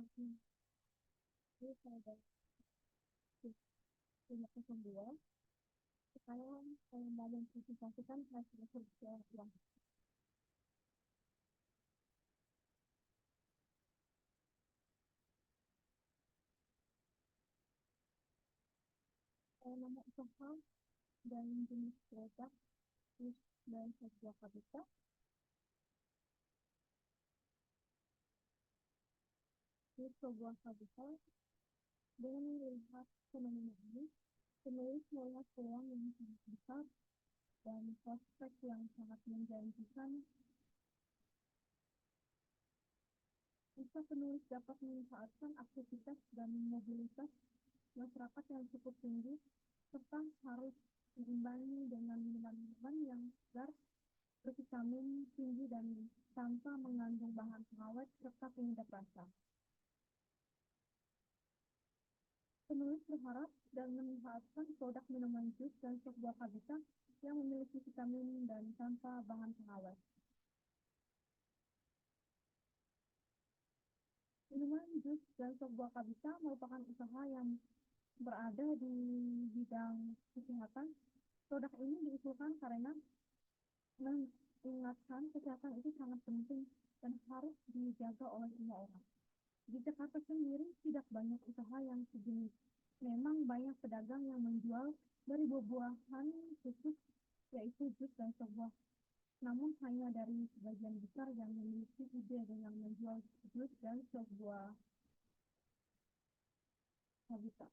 Jadi saya dari punya kesembuhan supaya saya mau mempresentasikan hasil kerja yang saya nama usaha dan jenis produk terus dan sebuah habitat. Di sebuah habitat dengan melihat fenomena ini, penulis melihat peluang yang sangat besar dan prospek yang sangat menjanjikan. Bisa penulis dapat memanfaatkan aktivitas dan mobilitas masyarakat yang cukup tinggi, serta harus diimbangi dengan minuman-minuman yang segar, bervitamin tinggi dan tanpa mengandung bahan pengawet serta penyedap rasa. Penulis berharap dan memanfaatkan produk minuman jus dan sop buah habitat yang memiliki vitamin dan tanpa bahan pengawet. Minuman jus dan sop buah habitat merupakan usaha yang berada di bidang kesehatan. Produk ini diusulkan karena mengingatkan kesehatan itu sangat penting dan harus dijaga oleh semua orang. Di Jakarta sendiri tidak banyak usaha yang sejenis. Memang banyak pedagang yang menjual dari buah-buahan khusus, yaitu jus dan sebuah. Namun hanya dari sebagian besar yang memiliki ide dengan menjual jus dan sebuah habitat.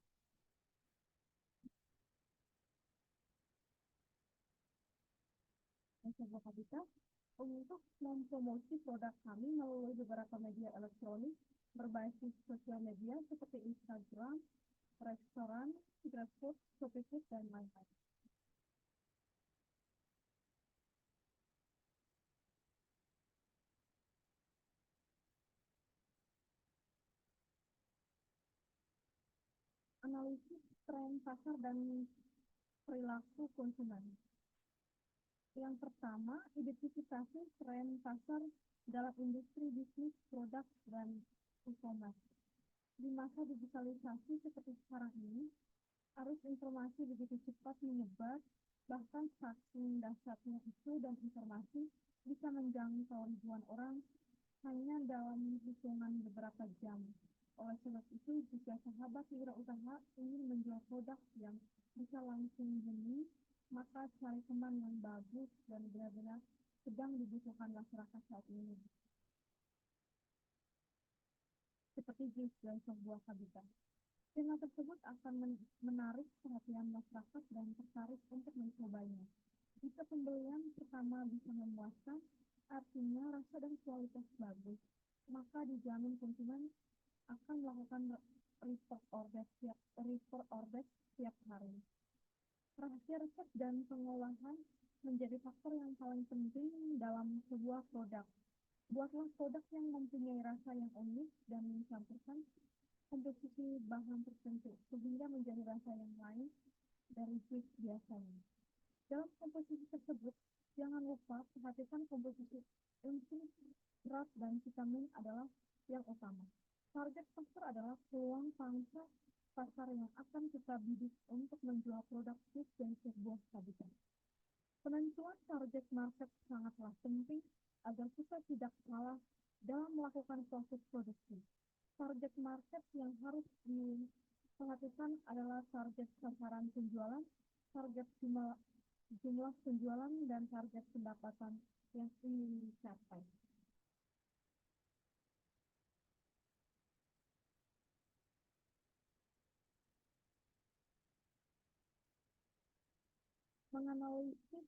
Dan sebuah habitat untuk mempromosi produk kami melalui beberapa media elektronik berbasis sosial media seperti Instagram, restoran, GrabFood, ShopeeFood, dan lain-lain. Analisis tren pasar dan perilaku konsumen. Yang pertama, identifikasi tren pasar dalam industri bisnis, produk, dan e-commerce. Di masa digitalisasi seperti sekarang ini, arus informasi begitu cepat menyebar, bahkan saking dahsyatnya isu dan informasi bisa menjangkau ribuan orang hanya dalam hitungan beberapa jam. Oleh sebab itu, jika sahabat wirausaha ingin menjual produk yang bisa langsung bumi, maka cari teman yang bagus dan benar-benar sedang dibutuhkan masyarakat saat ini, seperti jus dan sebuah habitat. Tema tersebut akan menarik perhatian masyarakat dan tertarik untuk mencobanya. Jika pembelian pertama bisa memuaskan, artinya rasa dan kualitas bagus, maka dijamin konsumen akan melakukan repeat order setiap hari. Rahasia resep dan pengolahan menjadi faktor yang paling penting dalam sebuah produk. Buatlah produk yang mempunyai rasa yang unik dan mencampurkan komposisi bahan tertentu sehingga menjadi rasa yang lain dari jus biasanya. Dalam komposisi tersebut, jangan lupa perhatikan komposisi enzim, serat, dan vitamin adalah yang utama. Target pasar adalah peluang pangsa pasar yang akan kita bidik untuk menjual produk jus dan sebuah habitat. Penentuan target market sangatlah penting agar kita tidak salah dalam melakukan proses produksi. Target market yang harus diperhatikan adalah target sasaran penjualan, target jumlah penjualan, dan target pendapatan yang ingin dicapai. Menganalisis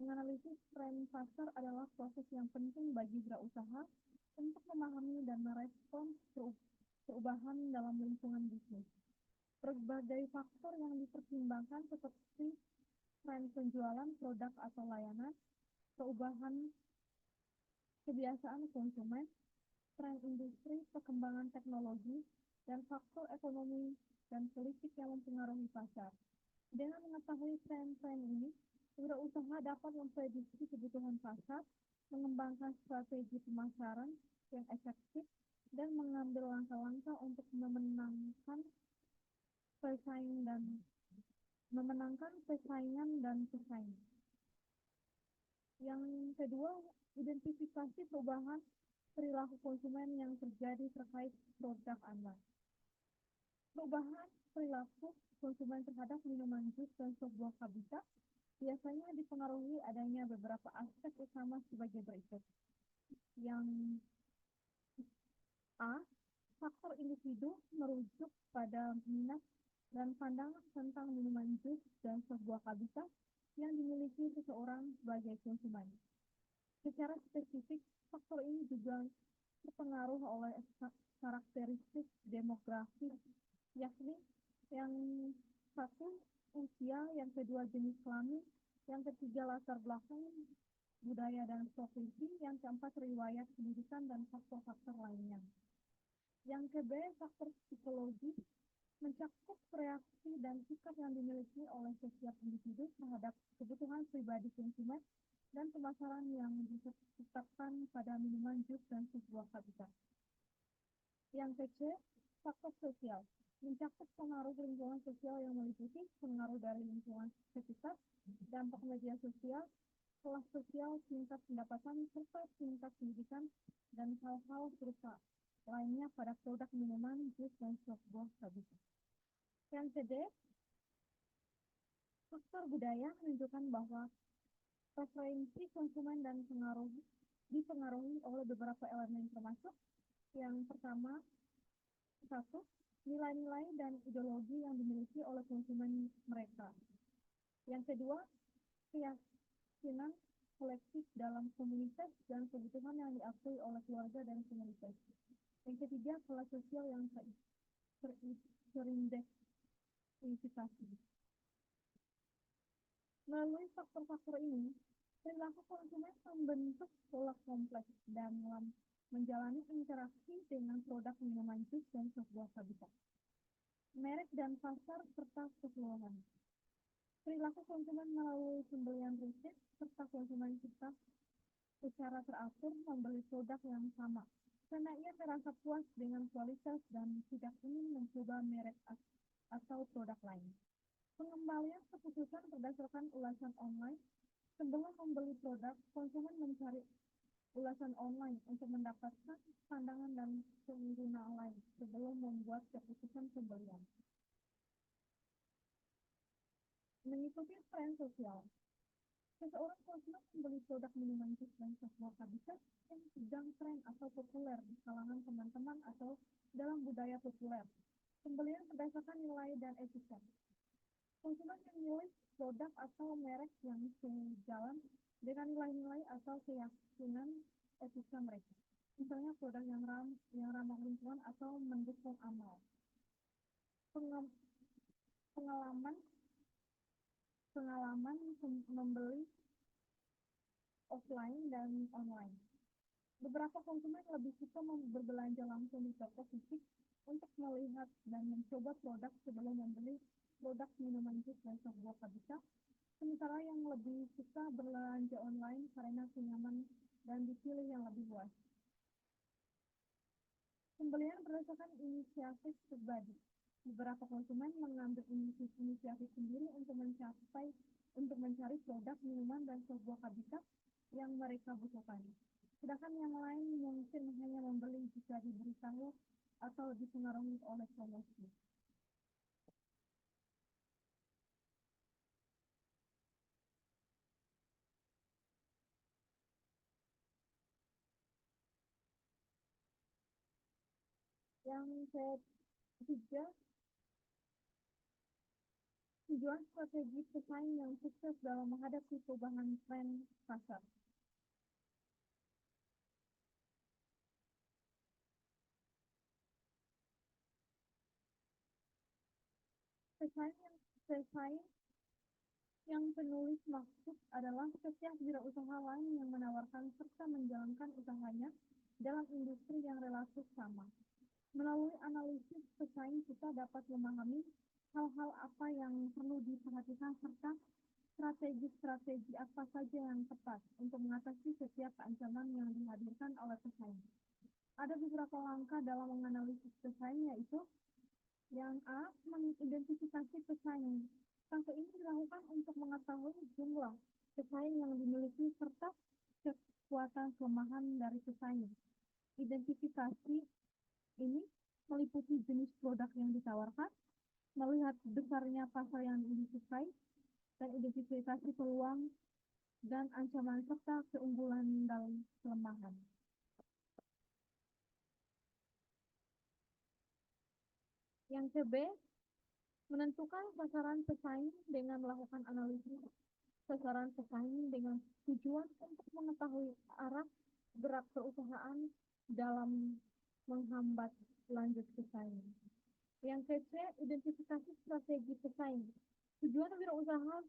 Menganalisis tren pasar adalah proses yang penting bagi wirausaha untuk memahami dan merespons perubahan dalam lingkungan bisnis. Berbagai faktor yang dipertimbangkan seperti tren penjualan produk atau layanan, perubahan kebiasaan konsumen, tren industri, perkembangan teknologi, dan faktor ekonomi dan politik yang mempengaruhi pasar. Dengan mengetahui tren-tren ini, wirausaha dapat memprediksi kebutuhan pasar, mengembangkan strategi pemasaran yang efektif, dan mengambil langkah-langkah untuk pesaing dan memenangkan persaingan dan pesaing. Yang kedua, identifikasi perubahan perilaku konsumen yang terjadi terkait produk Anda. Perubahan perilaku konsumen terhadap minuman jus dan sebuah habitat biasanya dipengaruhi adanya beberapa aspek utama sebagai berikut. Yang A, faktor individu merujuk pada minat dan pandangan tentang minuman jus dan sebuah habitat yang dimiliki seseorang sebagai konsumen. Secara spesifik, faktor ini juga terpengaruh oleh karakteristik demografis, yakni yang satu usia, yang kedua jenis kelamin, yang ketiga latar belakang budaya dan profesi, yang keempat riwayat pendidikan dan faktor-faktor lainnya. Yang ke-B, faktor psikologi mencakup reaksi dan sikap yang dimiliki oleh setiap individu terhadap kebutuhan pribadi konsumen dan pemasaran yang ditetapkan pada minuman jus dan sebuah habitat. Yang ke-C, faktor sosial mencakup pengaruh lingkungan sosial yang meliputi pengaruh dari lingkungan sekitar, dampak media sosial, kelas sosial, tingkat pendapatan, serta tingkat pendidikan, dan hal-hal serupa lainnya pada produk minuman jus dan sebuah habitat. Yang ke-D, faktor budaya menunjukkan bahwa preferensi konsumen dan dipengaruhi oleh beberapa elemen termasuk yang pertama, satu, nilai-nilai dan ideologi yang dimiliki oleh konsumen mereka. Yang kedua, keyakinan kolektif dalam komunitas dan kebutuhan yang diakui oleh keluarga dan komunitas. Yang ketiga, kelas sosial yang teridentifikasi. Melalui faktor-faktor ini, perilaku konsumen membentuk pola kompleks dan menjalani interaksi dengan produk minuman jus dan sebuah habitat, merek dan pasar, serta keseluruhan. Perilaku konsumen melalui pembelian rutin serta konsumen kita secara teratur membeli produk yang sama, karena ia merasa puas dengan kualitas dan tidak ingin mencoba merek atau produk lain. Pengembalian keputusan berdasarkan ulasan online. Sebelum membeli produk, konsumen mencari ulasan online untuk mendapatkan pandangan dan pengguna lain sebelum membuat keputusan pembelian. Mengikuti tren sosial. Seseorang konsumen membeli produk minuman jus dan sebuah habitat yang sedang tren atau populer di kalangan teman-teman atau dalam budaya populer. Pembelian berdasarkan nilai dan etika. Konsumen memilih produk atau merek yang sejalan dengan nilai-nilai atau keyakinan etika mereka. Misalnya produk yang ramah lingkungan atau mendukung amal. Pengalaman membeli offline dan online. Beberapa konsumen lebih suka berbelanja langsung di toko fisik untuk melihat dan mencoba produk sebelum membeli produk minuman jus dan sebuah habitat, sementara yang lebih suka berbelanja online karena kenyaman dan dipilih yang lebih luas. Pembelian berdasarkan inisiatif pribadi. Beberapa konsumen mengambil inisiatif sendiri untuk mencari produk minuman dan sebuah habitat yang mereka butuhkan. Sedangkan yang lain mungkin hanya membeli jika diberitahu atau dipengaruhi oleh promosi. Yang ketiga, tujuan strategi pesaing yang sukses dalam menghadapi perubahan tren pasar. Pesaing yang penulis maksud adalah setiap wirausaha lain yang menawarkan serta menjalankan usahanya dalam industri yang relatif sama. Melalui analisis pesaing kita dapat memahami hal-hal apa yang perlu diperhatikan serta strategi-strategi apa saja yang tepat untuk mengatasi setiap ancaman yang dihadirkan oleh pesaing. Ada beberapa langkah dalam menganalisis pesaing, yaitu yang A, mengidentifikasi pesaing. Langkah ini dilakukan untuk mengetahui jumlah pesaing yang dimiliki serta kekuatan kelemahan dari pesaing. Identifikasi ini meliputi jenis produk yang ditawarkan, melihat besarnya pasar yang disukai, dan identifikasi peluang dan ancaman serta keunggulan dan kelemahan. Yang ke B, menentukan sasaran pesaing dengan melakukan analisis sasaran pesaing dengan tujuan untuk mengetahui arah gerak perusahaan dalam menghambat lanjut pesaing. Yang ke C, identifikasi strategi pesaing. Tujuan wirausaha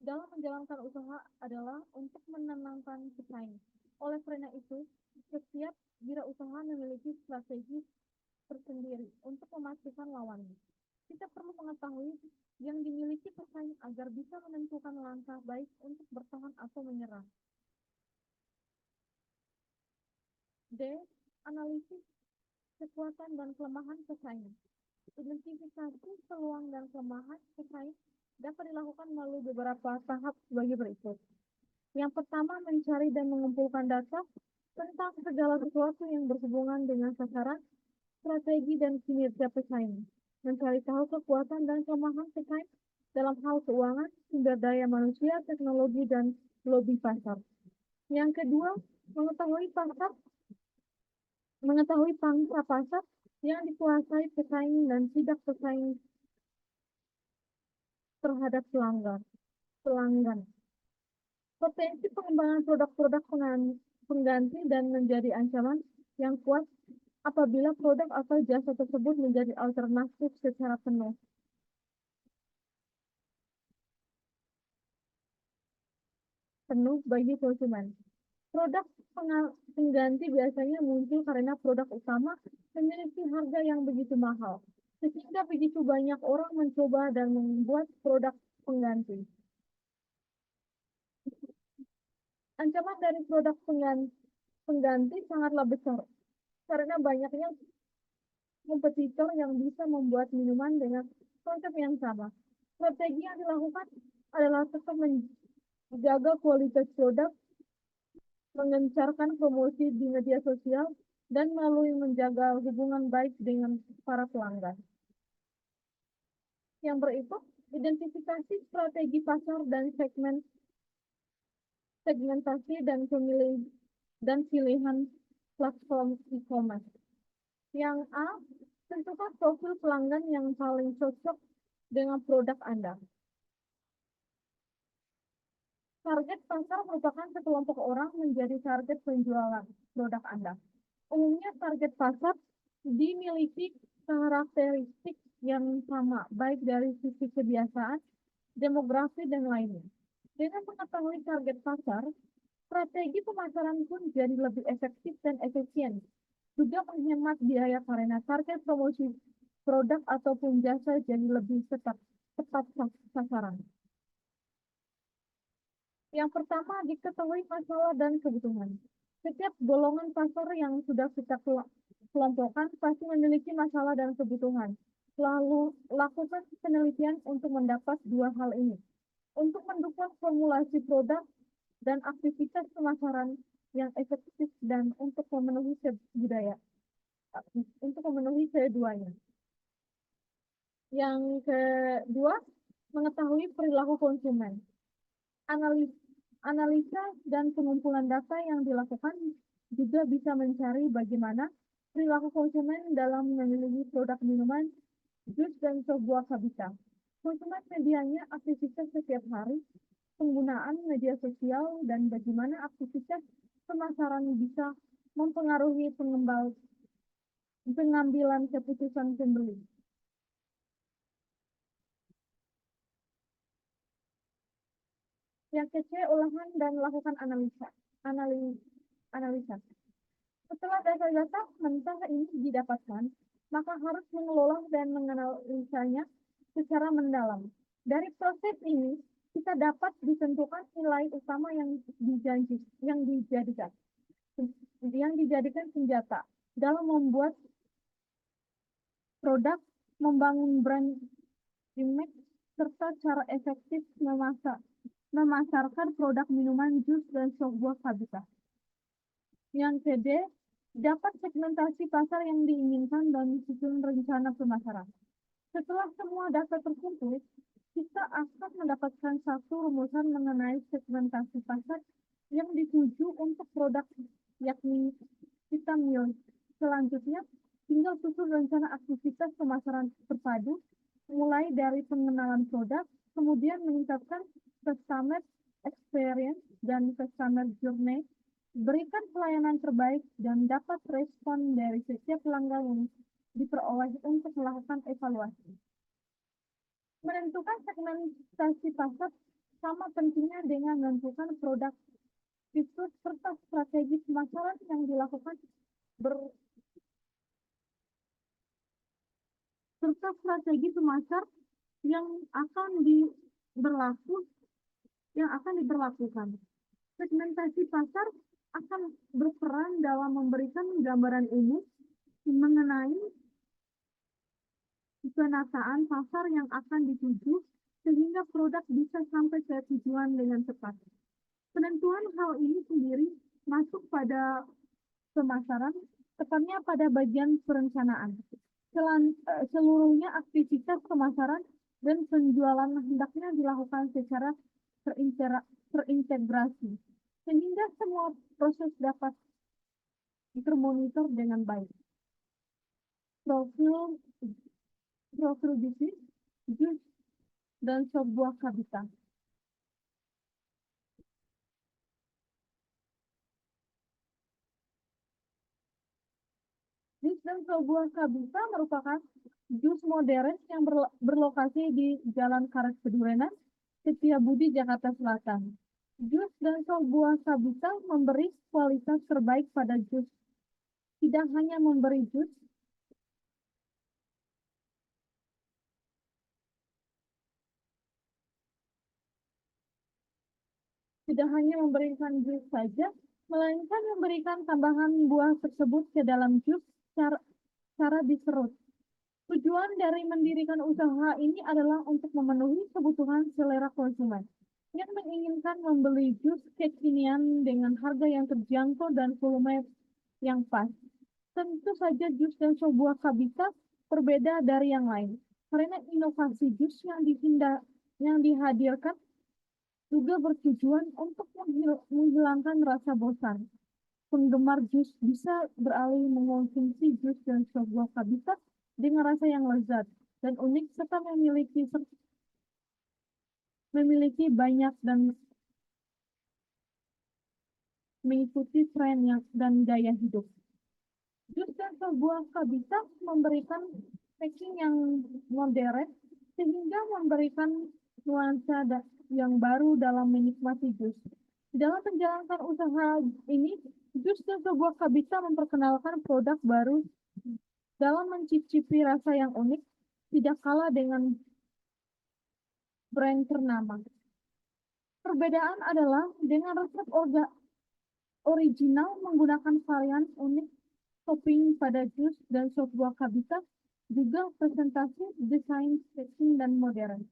dalam menjalankan usaha adalah untuk menenangkan pesaing. Oleh karena itu, setiap wirausaha memiliki strategi tersendiri untuk memastikan lawannya. Kita perlu mengetahui yang dimiliki pesaing agar bisa menentukan langkah baik untuk bertahan atau menyerah. D. Analisis kekuatan dan kelemahan pesaing. Identifikasi peluang dan kelemahan pesaing dapat dilakukan melalui beberapa tahap sebagai berikut. Yang pertama, mencari dan mengumpulkan data tentang segala sesuatu yang berhubungan dengan sasaran, strategi, dan kinerja pesaing. Mencari tahu kekuatan dan kelemahan pesaing dalam hal keuangan, sumber daya manusia, teknologi, dan lobby pasar. Yang kedua, mengetahui pangsa pasar yang dikuasai pesaing dan tidak pesaing terhadap pelanggan. Potensi pengembangan produk-produk pengganti dan menjadi ancaman yang kuat apabila produk atau jasa tersebut menjadi alternatif secara penuh bagi konsumen. Produk pengganti biasanya muncul karena produk utama memiliki harga yang begitu mahal, sehingga begitu banyak orang mencoba dan membuat produk pengganti. Ancaman dari produk pengganti sangatlah besar, karena banyaknya kompetitor yang bisa membuat minuman dengan konsep yang sama. Strategi yang dilakukan adalah tetap menjaga kualitas produk, mengencarkan promosi di media sosial, dan melalui menjaga hubungan baik dengan para pelanggan. Yang berikut, identifikasi strategi pasar dan segmentasi dan pilihan platform e-commerce. Yang A, tentukan profil pelanggan yang paling cocok dengan produk Anda. Target pasar merupakan sekelompok orang menjadi target penjualan produk Anda. Umumnya target pasar dimiliki karakteristik yang sama, baik dari sisi kebiasaan, demografi, dan lainnya. Dengan mengetahui target pasar, strategi pemasaran pun jadi lebih efektif dan efisien. Juga menghemat biaya karena target promosi produk ataupun jasa jadi lebih tepat sasaran. Yang pertama, diketahui masalah dan kebutuhan. Setiap golongan pasar yang sudah kita kelompokkan pasti memiliki masalah dan kebutuhan. Lalu, lakukan penelitian untuk mendapat dua hal ini. Untuk mendukung formulasi produk dan aktivitas pemasaran yang efektif dan untuk memenuhi keduanya. Yang kedua, mengetahui perilaku konsumen. Analisa dan pengumpulan data yang dilakukan juga bisa mencari bagaimana perilaku konsumen dalam memilih produk minuman, jus, dan sebuah habitat. Konsumen medianya aktivitas setiap hari, penggunaan media sosial, dan bagaimana aktivitas pemasaran bisa mempengaruhi pengambilan keputusan pembeli. Yang ketiga, olahan dan lakukan analisa. Setelah data-data mentah ini didapatkan, maka harus mengelola dan menganalisanya secara mendalam. Dari proses ini, kita dapat ditentukan nilai utama yang dijadikan senjata. dalam membuat produk, membangun brand image, serta cara efektif memasarkan produk minuman, jus, dan sebuah habitat. Yang kedua, dapat segmentasi pasar yang diinginkan dan susun rencana pemasaran. Setelah semua data terkumpul, kita akan mendapatkan satu rumusan mengenai segmentasi pasar yang dituju untuk produk yakni kita milih. Selanjutnya, tinggal susun rencana aktivitas pemasaran terpadu, mulai dari pengenalan produk, kemudian meningkatkan customer experience dan customer journey, berikan pelayanan terbaik, dan dapat respon dari setiap pelanggan yang diperoleh untuk melakukan evaluasi. Menentukan segmentasi pasar sama pentingnya dengan menentukan produk fitur serta strategi pemasaran yang dilakukan serta strategi pemasar yang akan diberlakukan. Segmentasi pasar akan berperan dalam memberikan gambaran umum mengenai penataan pasar yang akan dituju sehingga produk bisa sampai ke tujuan dengan cepat. Penentuan hal ini sendiri masuk pada pemasaran, tepatnya pada bagian perencanaan. Seluruhnya aktivitas pemasaran dan penjualan hendaknya dilakukan secara terintegrasi, sehingga semua proses dapat termonitor dengan baik. Profil bisnis, jus, dan sebuah habitat. Jus dan sebuah habitat merupakan jus modern yang berlokasi di Jalan Karet Pedurenan, Setiabudi, Jakarta Selatan. Jus dan sebuah habitat memberi kualitas terbaik pada jus. Tidak hanya memberi jus, tidak hanya memberikan jus saja, melainkan memberikan tambahan buah tersebut ke dalam jus cara diserut. Tujuan dari mendirikan usaha ini adalah untuk memenuhi kebutuhan selera konsumen yang menginginkan membeli jus kekinian dengan harga yang terjangkau dan volume yang pas. Tentu saja jus dan sebuah habitat berbeda dari yang lain, karena inovasi jus yang dihadirkan juga bertujuan untuk menghilangkan rasa bosan. Penggemar jus bisa beralih mengonsumsi jus dan sebuah habitat dengan rasa yang lezat dan unik serta memiliki banyak dan mengikuti tren dan gaya hidup. Jus dan sebuah habitat memberikan packing yang modern sehingga memberikan nuansa yang baru dalam menikmati jus. Dalam menjalankan usaha ini, jus dan sebuah habitat memperkenalkan produk baru dalam mencicipi rasa yang unik, tidak kalah dengan brand ternama. Perbedaan adalah dengan resep original menggunakan varian unik topping pada jus dan sebuah habitat, juga presentasi, desain, packing, dan modern.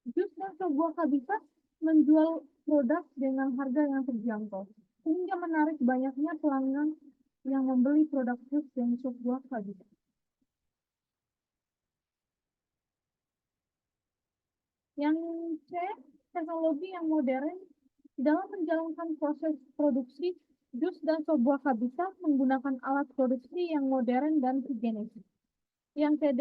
Jus dan sebuah habitat menjual produk dengan harga yang terjangkau, sehingga menarik banyaknya pelanggan yang membeli produk jus dan sebuah habitat. Yang C, teknologi yang modern dalam menjalankan proses produksi jus dan sebuah habitat menggunakan alat produksi yang modern dan higienis. Yang CD,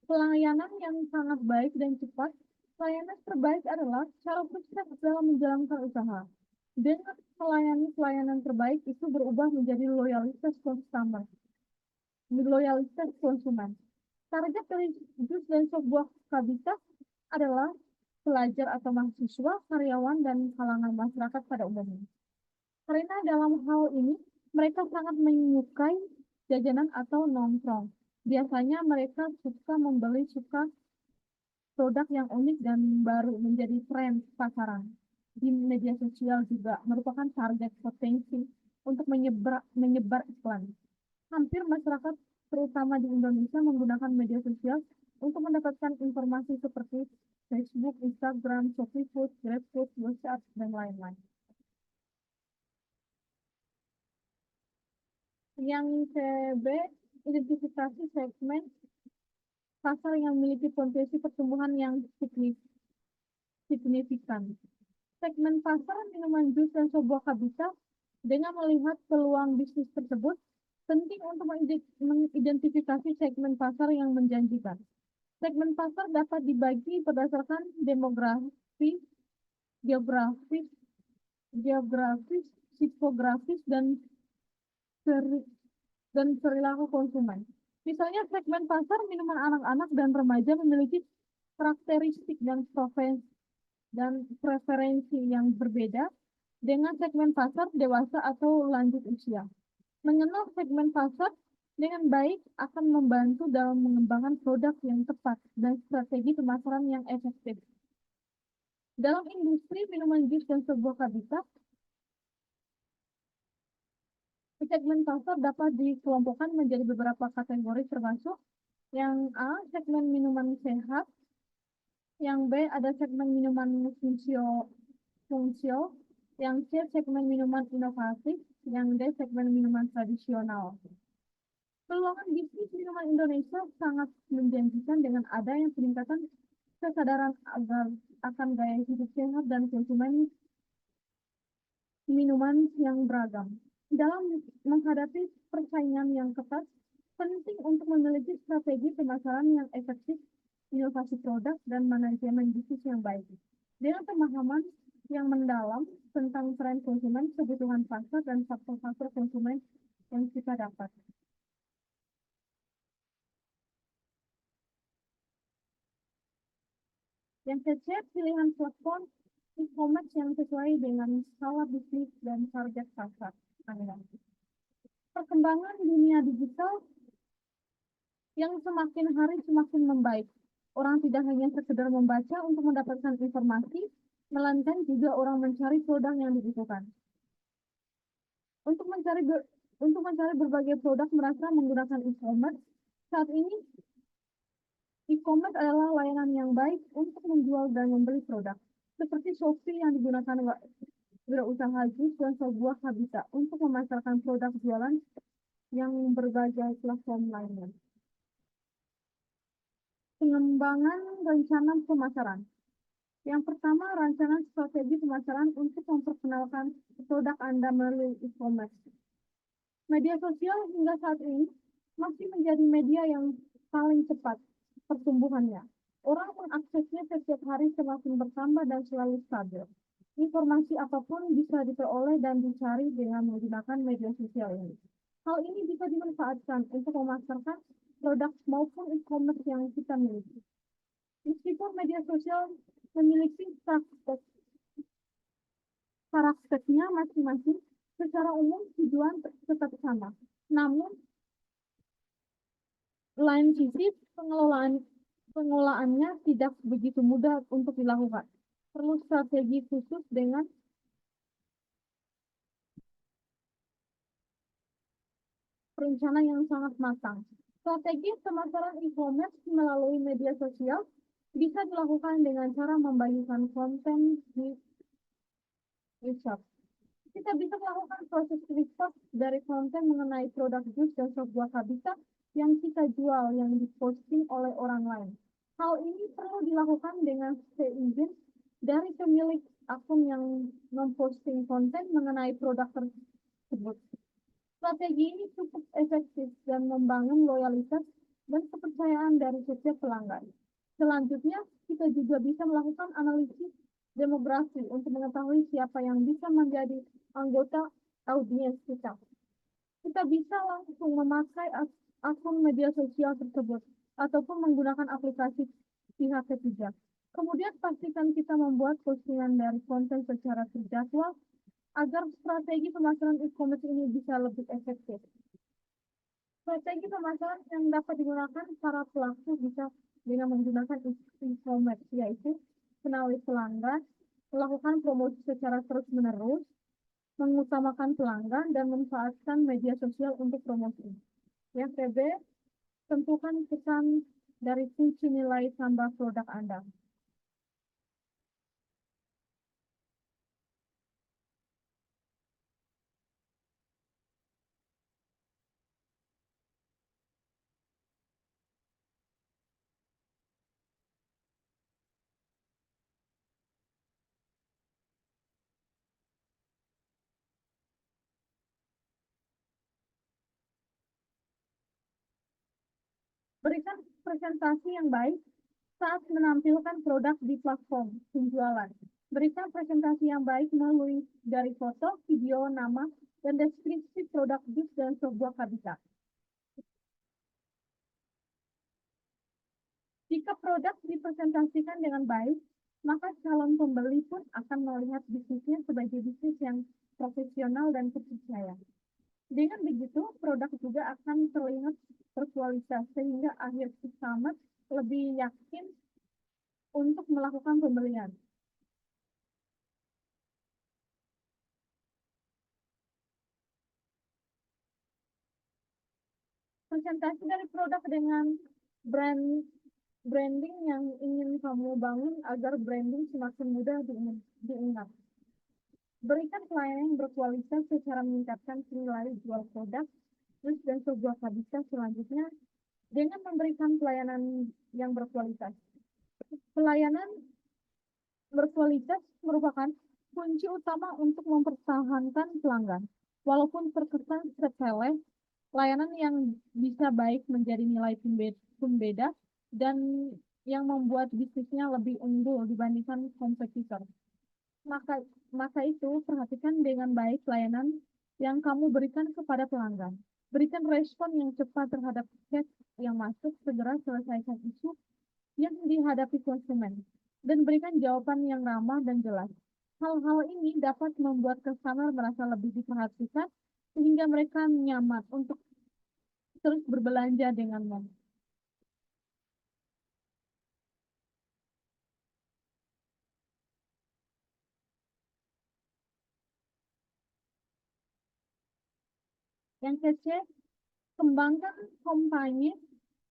pelayanan yang sangat baik dan cepat. Pelayanan terbaik adalah cara sukses dalam menjalankan usaha. Dengan melayani pelayanan terbaik itu berubah menjadi loyalitas konsumen. Target dari jus dan sebuah habitat adalah pelajar atau mahasiswa, karyawan, dan kalangan masyarakat pada umumnya. Karena dalam hal ini, mereka sangat menyukai jajanan atau nongkrong. Biasanya mereka suka produk yang unik dan baru menjadi tren pasaran. Di media sosial juga merupakan target potensi untuk menyebar iklan. Hampir masyarakat, terutama di Indonesia, menggunakan media sosial untuk mendapatkan informasi seperti Facebook, Instagram, Shopee Food, GrabFood, WhatsApp, dan lain-lain. Yang CB, identifikasi segmen pasar yang memiliki potensi pertumbuhan yang signifikan. Segmen pasar minuman jus dan sebuah habitat dengan melihat peluang bisnis tersebut, penting untuk mengidentifikasi segmen pasar yang menjanjikan. Segmen pasar dapat dibagi berdasarkan demografi, geografis, psikografis, dan perilaku konsumen. Misalnya segmen pasar minuman anak-anak dan remaja memiliki karakteristik dan preferensi yang berbeda dengan segmen pasar dewasa atau lanjut usia. Mengenal segmen pasar dengan baik akan membantu dalam mengembangkan produk yang tepat dan strategi pemasaran yang efektif. Dalam industri minuman jus dan sebuah habitat, segmen pasar dapat dikelompokkan menjadi beberapa kategori termasuk yang A, segmen minuman sehat, yang B, ada segmen minuman fungsional, yang C, segmen minuman inovatif, yang D, segmen minuman tradisional. Peluang bisnis minuman Indonesia sangat menjanjikan dengan adanya peningkatan kesadaran akan gaya hidup sehat dan konsumen minuman yang beragam. Dalam menghadapi persaingan yang ketat, penting untuk memiliki strategi pemasaran yang efektif, inovasi produk, dan manajemen bisnis yang baik. Dengan pemahaman yang mendalam tentang tren konsumen, kebutuhan pasar, dan faktor-faktor konsumen yang kita dapat. Yang ketiga, pilihan platform e-commerce yang sesuai dengan skala bisnis dan target pasar Anda. Perkembangan dunia digital yang semakin hari semakin membaik. Orang tidak hanya sekedar membaca untuk mendapatkan informasi, melainkan juga orang mencari produk yang dibutuhkan. Untuk mencari berbagai produk merasa menggunakan e-commerce, saat ini e-commerce adalah layanan yang baik untuk menjual dan membeli produk. Seperti Shopee yang digunakan wirausaha jus dan sebuah habitat untuk memasarkan produk jualan yang berbagai platform lainnya. Pengembangan rencana pemasaran. Yang pertama, rancangan strategi pemasaran untuk memperkenalkan produk Anda melalui e-commerce. Media sosial hingga saat ini masih menjadi media yang paling cepat pertumbuhannya. Orang mengaksesnya setiap hari semakin bertambah dan selalu stabil. Informasi apapun bisa diperoleh dan dicari dengan menggunakan media sosial ini. Hal ini bisa dimanfaatkan untuk memasarkan produk maupun e-commerce yang kita miliki. Meskipun media sosial memiliki karakternya masing-masing, secara umum tujuan tetap sama. Namun, lain sisi pengelolaannya tidak begitu mudah untuk dilakukan. Perlu strategi khusus dengan perencana yang sangat matang. Strategi pemasaran e-commerce melalui media sosial bisa dilakukan dengan cara membagikan konten di WhatsApp. Kita bisa melakukan proses research dari konten mengenai produk jus dan sebuah habitat yang kita jual yang diposting oleh orang lain. Hal ini perlu dilakukan dengan seizin dari pemilik akun yang memposting konten mengenai produk tersebut. Strategi ini cukup efektif dan membangun loyalitas dan kepercayaan dari setiap pelanggan. Selanjutnya, kita juga bisa melakukan analisis demografi untuk mengetahui siapa yang bisa menjadi anggota audiens kita. Kita bisa langsung memakai akun media sosial tersebut ataupun menggunakan aplikasi pihak ketiga. Kemudian pastikan kita membuat postingan dari konten secara terjadwal agar strategi pemasaran e-commerce ini bisa lebih efektif. Strategi pemasaran yang dapat digunakan para pelaku bisa dengan menggunakan e-commerce, yaitu kenali pelanggan, melakukan promosi secara terus-menerus, mengutamakan pelanggan, dan memanfaatkan media sosial untuk promosi. Yang KB, tentukan pesan dari kunci nilai tambah produk Anda. Berikan presentasi yang baik saat menampilkan produk di platform penjualan. Berikan presentasi yang baik melalui dari foto, video, nama, dan deskripsi produk jus dan sebuah habitat. Jika produk dipresentasikan dengan baik, maka calon pembeli pun akan melihat bisnisnya sebagai bisnis yang profesional dan terpercaya. Dengan begitu, produk juga akan terlihat berkualitas sehingga akhir customer lebih yakin untuk melakukan pembelian. Presentasi dari produk dengan branding yang ingin kamu bangun agar branding semakin mudah diingat. Berikan pelayanan yang berkualitas secara meningkatkan nilai jual produk, terus dan sebuah habitat selanjutnya dengan memberikan pelayanan yang berkualitas. Pelayanan berkualitas merupakan kunci utama untuk mempertahankan pelanggan. Walaupun terkesan sepele, layanan yang bisa baik menjadi nilai pembeda dan yang membuat bisnisnya lebih unggul dibandingkan kompetitor. Maka, maka itu, perhatikan dengan baik layanan yang kamu berikan kepada pelanggan. Berikan respon yang cepat terhadap chat yang masuk, segera selesaikan isu yang dihadapi konsumen, dan berikan jawaban yang ramah dan jelas. Hal-hal ini dapat membuat customer merasa lebih diperhatikan sehingga mereka nyaman untuk terus berbelanja denganmu. Yang ketiga, kembangkan kampanye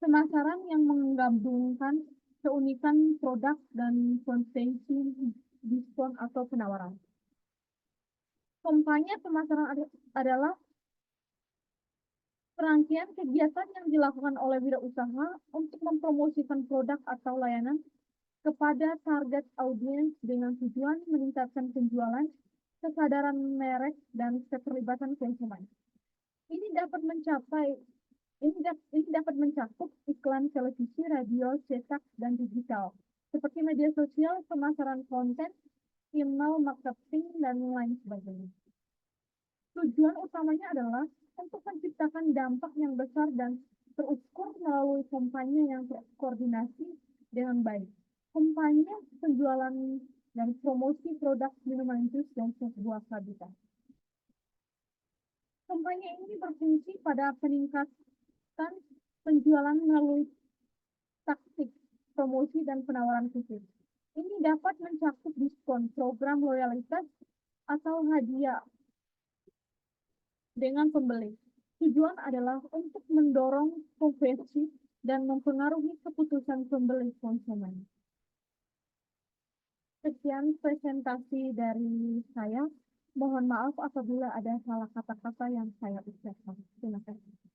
pemasaran yang menggabungkan keunikan produk dan potensi diskon atau penawaran. Kampanye pemasaran adalah rangkaian kegiatan yang dilakukan oleh wirausaha untuk mempromosikan produk atau layanan kepada target audiens dengan tujuan meningkatkan penjualan, kesadaran merek, dan keterlibatan konsumen. Ini dapat mencapai ini dapat mencakup iklan televisi, radio, cetak, dan digital, seperti media sosial, pemasaran konten, email marketing, dan lain sebagainya. Tujuan utamanya adalah untuk menciptakan dampak yang besar dan terukur melalui kampanye yang terkoordinasi dengan baik. Kampanye penjualan dan promosi produk minuman jus dan sebuah habitat. Kampanye ini berfungsi pada peningkatan penjualan melalui taktik promosi dan penawaran khusus. Ini dapat mencakup diskon, program loyalitas, atau hadiah dengan pembeli. Tujuan adalah untuk mendorong konversi dan mempengaruhi keputusan pembeli konsumen. Sekian presentasi dari saya. Mohon maaf apabila ada salah kata-kata yang saya ucapkan. Terima kasih.